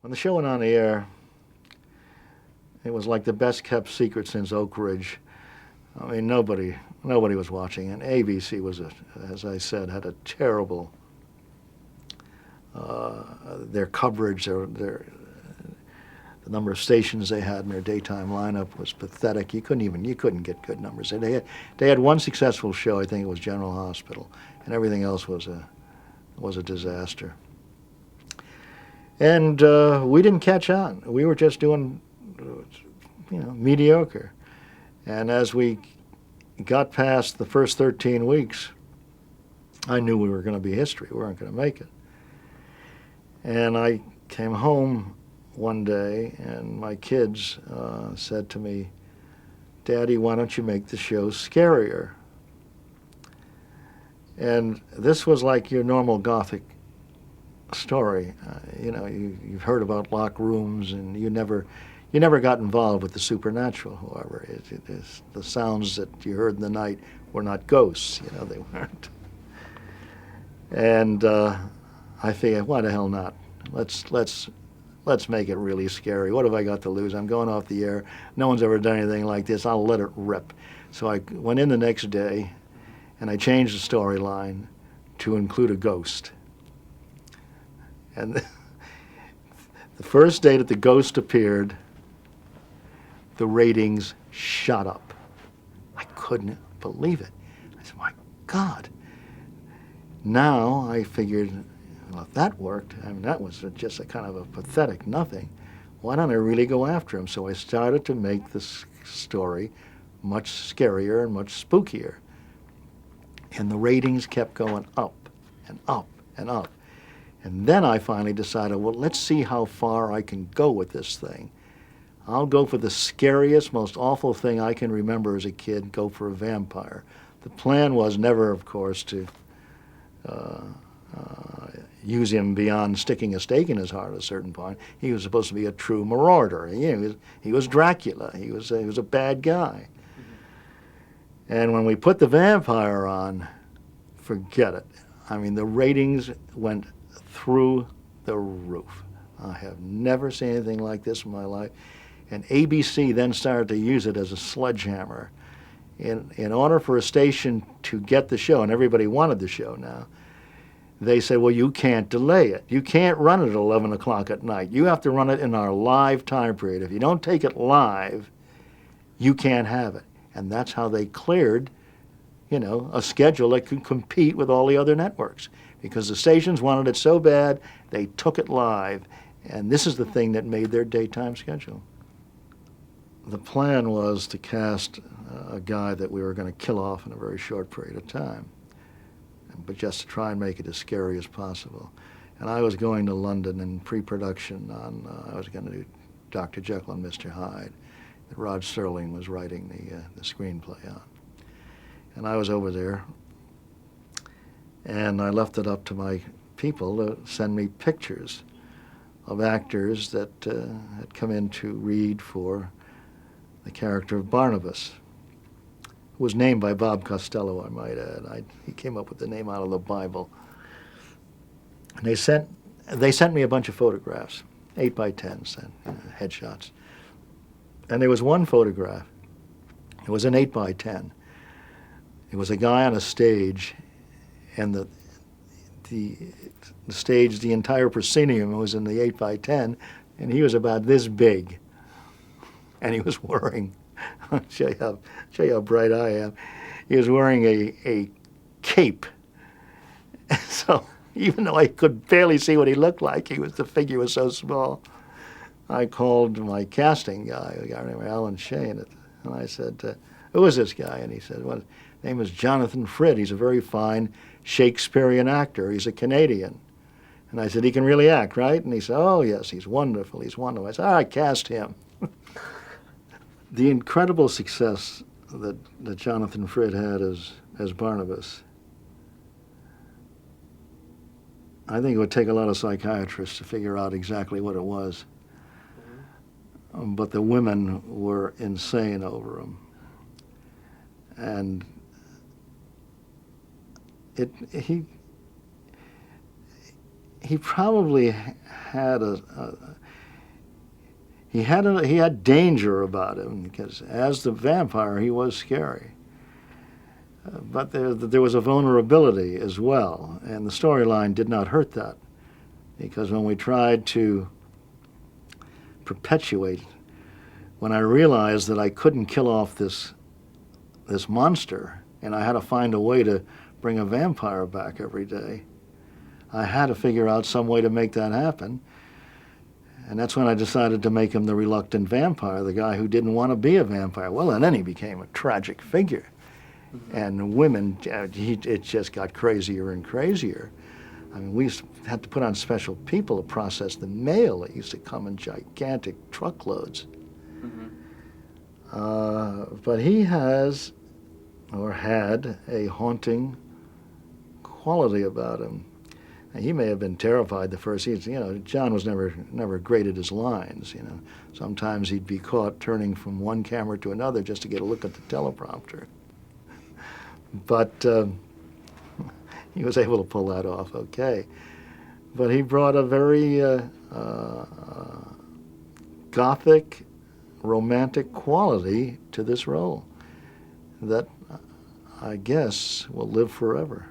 When the show went on the air, it was like the best kept secret since Oak Ridge. I mean, nobody was watching, and ABC was, as I said, had a terrible their coverage, the number of stations they had in their daytime lineup was pathetic. You couldn't get good numbers. They had one successful show. I think it was General Hospital, and everything else was a disaster. And we didn't catch on. We were just doing, mediocre. And as we got past the first 13 weeks, I knew we were going to be history. We weren't going to make it. And I came home one day, and my kids said to me, "Daddy, why don't you make the show scarier?" And this was like your normal Gothic story. You've heard about locked rooms, and you never got involved with the supernatural. However, the sounds that you heard in the night were not ghosts. They weren't. And I figured, why the hell not? Let's make it really scary. What have I got to lose? I'm going off the air. No one's ever done anything like this. I'll let it rip. So I went in the next day, and I changed the storyline to include a ghost. And the first day that the ghost appeared, the ratings shot up. I couldn't believe it. I said, my God. Now I figured, well, if that worked, I mean, that was just a kind of a pathetic nothing. Why don't I really go after him? So I started to make this story much scarier and much spookier. And the ratings kept going up and up and up. And then I finally decided, well, let's see how far I can go with this thing. I'll go for the scariest, most awful thing I can remember as a kid, go for a vampire. The plan was never, of course, to use him beyond sticking a stake in his heart at a certain point. He was supposed to be a true marauder. He was Dracula. He was a bad guy. And when we put the vampire on, forget it. I mean, the ratings went through the roof. I have never seen anything like this in my life. And ABC then started to use it as a sledgehammer. In order for a station to get the show, and everybody wanted the show now, they said, well, you can't delay it. You can't run it at 11 o'clock at night. You have to run it in our live time period. If you don't take it live, you can't have it. And that's how they cleared, a schedule that could compete with all the other networks. Because the stations wanted it so bad, they took it live. And this is the thing that made their daytime schedule. The plan was to cast a guy that we were going to kill off in a very short period of time, but just to try and make it as scary as possible. And I was going to London in pre-production on, I was going to do Dr. Jekyll and Mr. Hyde, that Rod Serling was writing the screenplay on. And I was over there, and I left it up to my people to send me pictures of actors that had come in to read for the character of Barnabas, who was named by Bob Costello, I might add. He came up with the name out of the Bible. And they sent me a bunch of photographs, 8 by 10s, headshots. And there was one photograph. It was an 8 by 10. It was a guy on a stage, and the stage, the entire proscenium was in the 8 by 10, and he was about this big. And he was wearing, I'll show you how bright I am, he was wearing a cape. So even though I could barely see what he looked like, the figure was so small. I called my casting guy, a guy named Alan Shane, and I said, who is this guy? And he said, well, his name is Jonathan Frid. He's a very fine Shakespearean actor. He's a Canadian. And I said, he can really act, right? And he said, oh, yes, he's wonderful. He's wonderful. I said, all right, cast him. The incredible success that Jonathan Frid had as Barnabas, I think it would take a lot of psychiatrists to figure out exactly what it was. But the women were insane over him. And he probably had he had danger about him, because as the vampire he was scary. But there was a vulnerability as well, and the storyline did not hurt that, because when we tried to perpetuate, when I realized that I couldn't kill off this monster, and I had to find a way to bring a vampire back every day, I had to figure out some way to make that happen. And that's when I decided to make him the reluctant vampire, the guy who didn't want to be a vampire. Well, and then he became a tragic figure. And women, it just got crazier and crazier. I mean, we had to put on special people to process the mail. It used to come in gigantic truckloads. But he has, or had, a haunting quality about him. He may have been terrified the first season. You know, John was never great at his lines. You know, sometimes he'd be caught turning from one camera to another just to get a look at the teleprompter. But he was able to pull that off okay. But he brought a very gothic, romantic quality to this role that I guess will live forever.